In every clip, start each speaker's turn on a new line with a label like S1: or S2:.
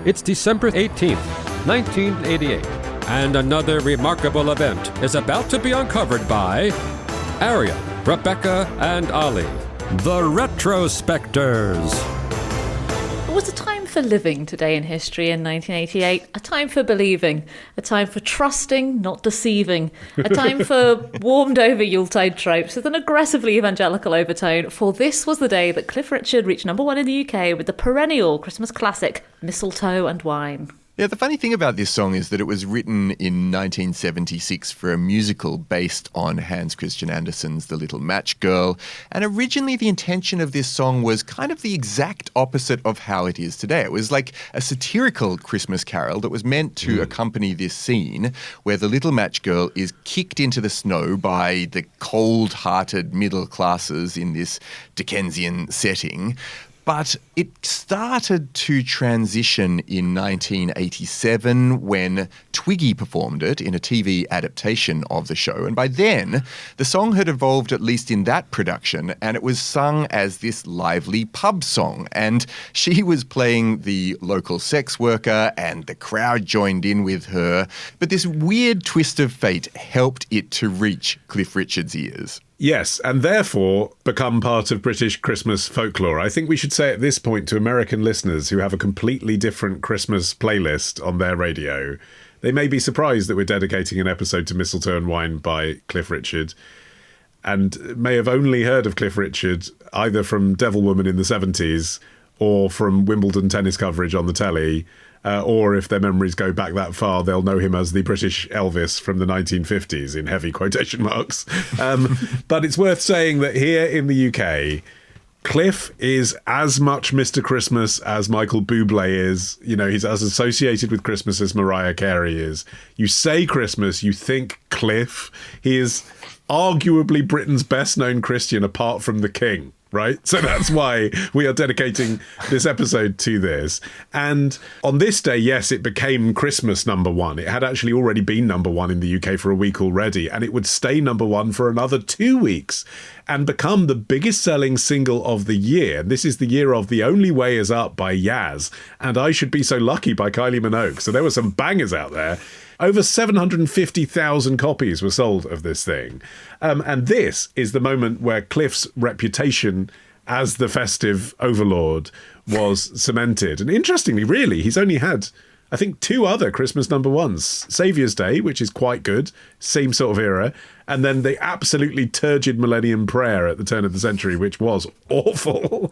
S1: It's December 18th, 1988, and another remarkable event is about to be uncovered by Arion, Rebecca, and Olly, the Retrospectors.
S2: It was a time for living today in history in 1988, a time for believing, a time for trusting, not deceiving, a time for warmed-over Yuletide tropes with an aggressively evangelical overtone, for this was the day that Cliff Richard reached number one in the UK with the perennial Christmas classic, Mistletoe and Wine.
S3: Yeah, the funny thing about this song is that it was written in 1976 for a musical based on Hans Christian Andersen's The Little Match Girl. And originally the intention of this song was kind of the exact opposite of how it is today. It was like a satirical Christmas carol that was meant to accompany this scene where the little match girl is kicked into the snow by the cold-hearted middle classes in this Dickensian setting. But it started to transition in 1987 when Twiggy performed it in a TV adaptation of the show. And by then, the song had evolved, at least in that production, and it was sung as this lively pub song. And she was playing the local sex worker, and the crowd joined in with her. But this weird twist of fate helped it to reach Cliff Richard's ears.
S4: Yes, and therefore become part of British Christmas folklore. I think we should say at this point to American listeners who have a completely different Christmas playlist on their radio, they may be surprised that we're dedicating an episode to Mistletoe and Wine by Cliff Richard, and may have only heard of Cliff Richard either from Devil Woman in the 70s or from Wimbledon tennis coverage on the telly, or if their memories go back that far, they'll know him as the British Elvis from the 1950s, in heavy quotation marks. But it's worth saying that here in the UK, Cliff is as much Mr. Christmas as Michael Bublé is. You know, he's as associated with Christmas as Mariah Carey is. You say Christmas, you think Cliff. He is arguably Britain's best-known Christian apart from the King. Right? So that's why we are dedicating this episode to this. And on this day, yes, it became Christmas number one. It had actually already been number one in the UK for a week already, and it would stay number one for another 2 weeks and become the biggest selling single of the year. And this is the year of The Only Way Is Up by Yaz and I Should Be So Lucky by Kylie Minogue. So there were some bangers out there. Over 750,000 copies were sold of this thing. And this is the moment where Cliff's reputation as the festive overlord was cemented. And interestingly, really, he's only had, I think, 2 other Christmas number ones. Saviour's Day, which is quite good, same sort of era, and then the absolutely turgid Millennium Prayer at the turn of the century, which was awful.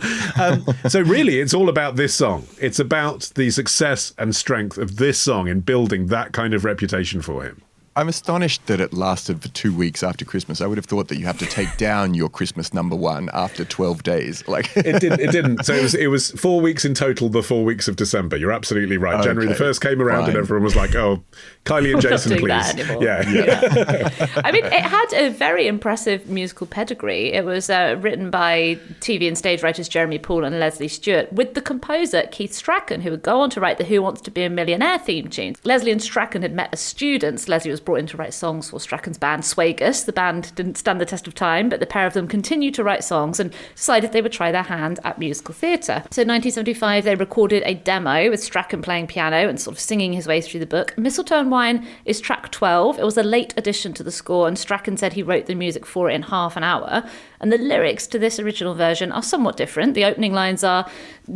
S4: So really, it's all about this song. It's about the success and strength of this song in building that kind of reputation for him.
S3: I'm astonished that it lasted for 2 weeks after Christmas. I would have thought that you have to take down your Christmas number one after 12 days.
S4: It didn't. So it was 4 weeks in total, the 4 weeks of December. You're absolutely right. Okay. January the 1st came around and everyone was like, oh, Kylie and Jason, please. Yeah.
S2: I mean, it had a very impressive musical pedigree. It was written by TV and stage writers Jeremy Paul and Leslie Stewart, with the composer Keith Strachan, who would go on to write the Who Wants to Be a Millionaire theme tunes. Leslie and Strachan had met as students. Leslie was brought in to write songs for Strachan's band Swagus. The band didn't stand the test of time, but the pair of them continued to write songs and decided they would try their hand at musical theatre. So in 1975, they recorded a demo with Strachan playing piano and sort of singing his way through the book. Mistletoe and Wine is track 12. It was a late addition to the score, and Strachan said he wrote the music for it in half an hour. And the lyrics to this original version are somewhat different. The opening lines are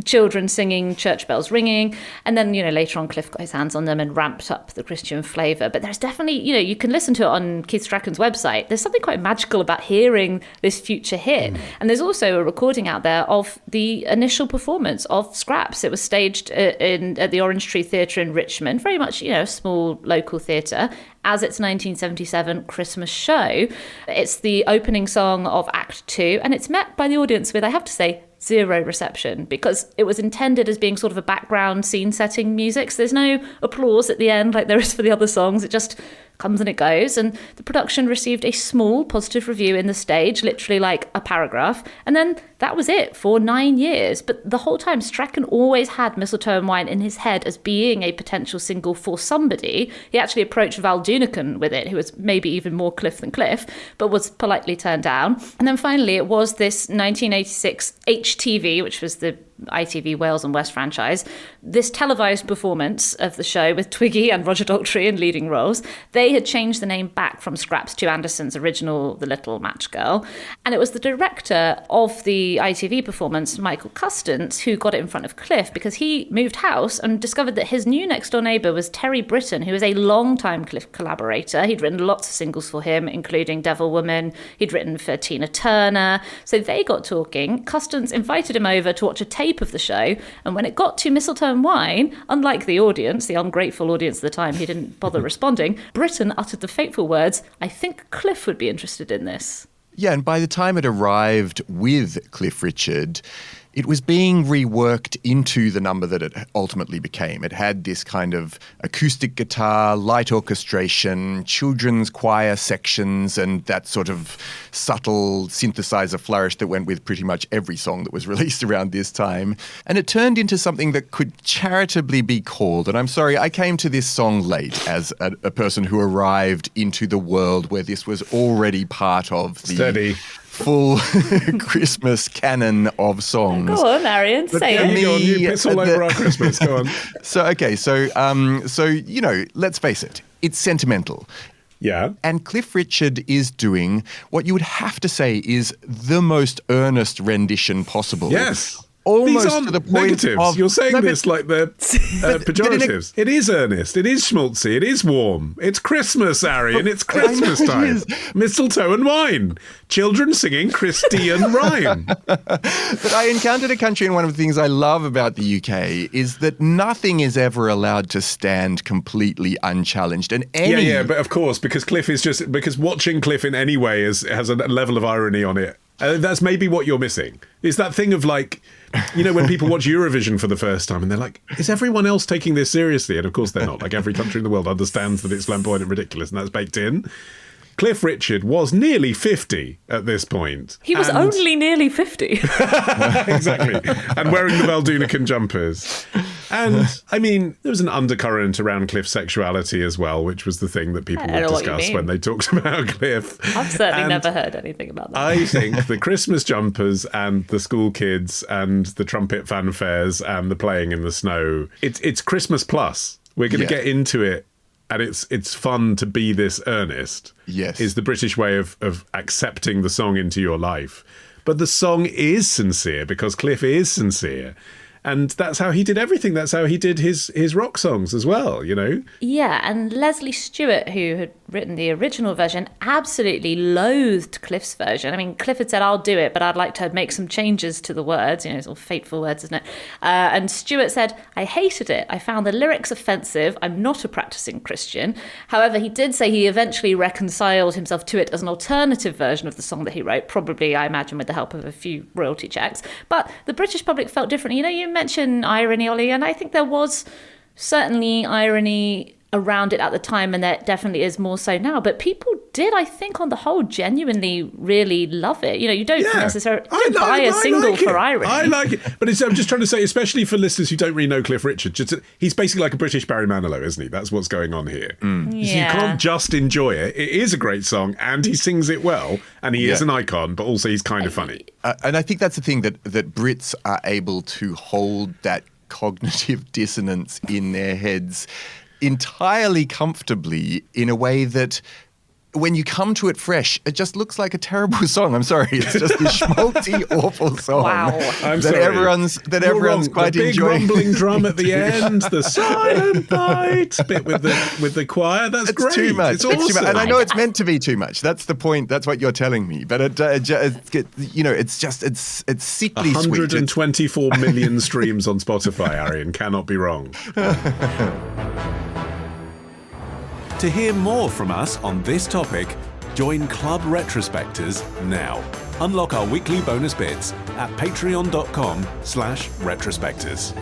S2: children singing, church bells ringing, and then, later on Cliff got his hands on them and ramped up the Christian flavour. But there's definitely, you can listen to it on Keith Strachan's website. There's something quite magical about hearing this future hit. And there's also a recording out there of the initial performance of Scraps. It was staged at the Orange Tree Theatre in Richmond, very much, a small local theatre, as its 1977 Christmas show. It's the opening song of Act 2, and it's met by the audience with, I have to say, zero reception, because it was intended as being sort of a background scene-setting music. So there's no applause at the end like there is for the other songs. It just comes and it goes. And the production received a small positive review in the stage, literally like a paragraph. And then that was it for 9 years. But the whole time, Strachan always had Mistletoe and Wine in his head as being a potential single for somebody. He actually approached Val Dunican with it, who was maybe even more Cliff than Cliff, but was politely turned down. And then finally, it was this 1986 HTV, which was the ITV Wales and West franchise. This televised performance of the show with Twiggy and Roger Daltrey in leading roles, they had changed the name back from scraps to Andersen's original The Little Match Girl. And it was the director of the ITV performance, Michael Custance, who got it in front of Cliff because he moved house and discovered that his new next-door neighbour was Terry Britten, who was a long-time Cliff collaborator. He'd written lots of singles for him, including Devil Woman. He'd written for Tina Turner. So they got talking. Custance invited him over to watch a tape of the show. And when it got to Mistletoe and Wine, unlike the audience, the ungrateful audience at the time who didn't bother responding, Britten uttered the fateful words, "I think Cliff would be interested in this."
S3: Yeah, and by the time it arrived with Cliff Richard, it was being reworked into the number that it ultimately became. It had this kind of acoustic guitar, light orchestration, children's choir sections, and that sort of subtle synthesizer flourish that went with pretty much every song that was released around this time. And it turned into something that could charitably be called, and I'm sorry, I came to this song late as a person who arrived into the world where this was already part of the full Christmas canon of songs.
S2: Go on, Arion, say it.
S4: Go on, you piss all over our Christmas. Go on.
S3: So you know, let's face it, it's sentimental.
S4: Yeah.
S3: And Cliff Richard is doing what you would have to say is the most earnest rendition possible.
S4: Yes.
S3: Almost
S4: These aren't
S3: to the point
S4: negatives.
S3: of...
S4: You're saying this like they're pejoratives. It is earnest. It is schmaltzy. It is warm. It's Christmas, Arion. It's Christmas time. Mistletoe and wine. Children singing Christian rhyme.
S3: But I encountered a country, and one of the things I love about the UK is that nothing is ever allowed to stand completely unchallenged. And
S4: Yeah, but of course, because watching Cliff in any way has a level of irony on it. That's maybe what you're missing. It's that thing of like, you know, when people watch Eurovision for the first time and they're like, is everyone else taking this seriously? And of course they're not. Like every country in the world understands that it's flamboyant and ridiculous, and that's baked in. Cliff Richard was nearly 50 at this point.
S2: He was only nearly 50.
S4: Exactly. And wearing the Valdunican jumpers. And, I mean, there was an undercurrent around Cliff's sexuality as well, which was the thing that people would discuss when they talked about Cliff.
S2: I've certainly never heard anything about that.
S4: I think the Christmas jumpers and the school kids and the trumpet fanfares and the playing in the snow, it's Christmas plus. We're going to get into it. And it's fun to be this earnest.
S3: Yes.
S4: Is the British way of accepting the song into your life. But the song is sincere because Cliff is sincere. And that's how he did everything. That's how he did his rock songs as well, you know?
S2: Yeah, and Leslie Stewart, who had written the original version, absolutely loathed Cliff's version. I mean, Cliff had said, I'll do it, but I'd like to make some changes to the words, you know, sort of fateful words, isn't it? And Stewart said, I hated it. I found the lyrics offensive. I'm not a practicing Christian. However, he did say he eventually reconciled himself to it as an alternative version of the song that he wrote, probably, I imagine, with the help of a few royalty checks. But the British public felt differently. You know, you mentioned irony, Olly, and I think there was certainly irony around it at the time, and there definitely is more so now. But people did, I think, on the whole, genuinely really love it. You know, you don't necessarily buy a single for irony.
S4: I like it. But I'm just trying to say, especially for listeners who don't really know Cliff Richard, he's basically like a British Barry Manilow, isn't he? That's what's going on here. So you can't just enjoy it. It is a great song, and he sings it well, and he is an icon, but also he's kind of funny.
S3: And I think that's the thing, that Brits are able to hold that cognitive dissonance in their heads entirely comfortably in a way that when you come to it fresh, it just looks like a terrible song. I'm sorry. It's just this schmaltzy, awful song.
S2: Wow.
S3: Everyone's quite
S4: the big
S3: enjoying.
S4: rumbling drum at the end, the silent night bit with the choir. That's great.
S3: Too much.
S4: It's awesome.
S3: Too much. And I know it's meant to be too much. That's the point. That's what you're telling me. But it's sickly sweet.
S4: 124 million streams on Spotify, Arion. Cannot be wrong.
S5: To hear more from us on this topic, join Club Retrospectors now. Unlock our weekly bonus bits at patreon.com/retrospectors.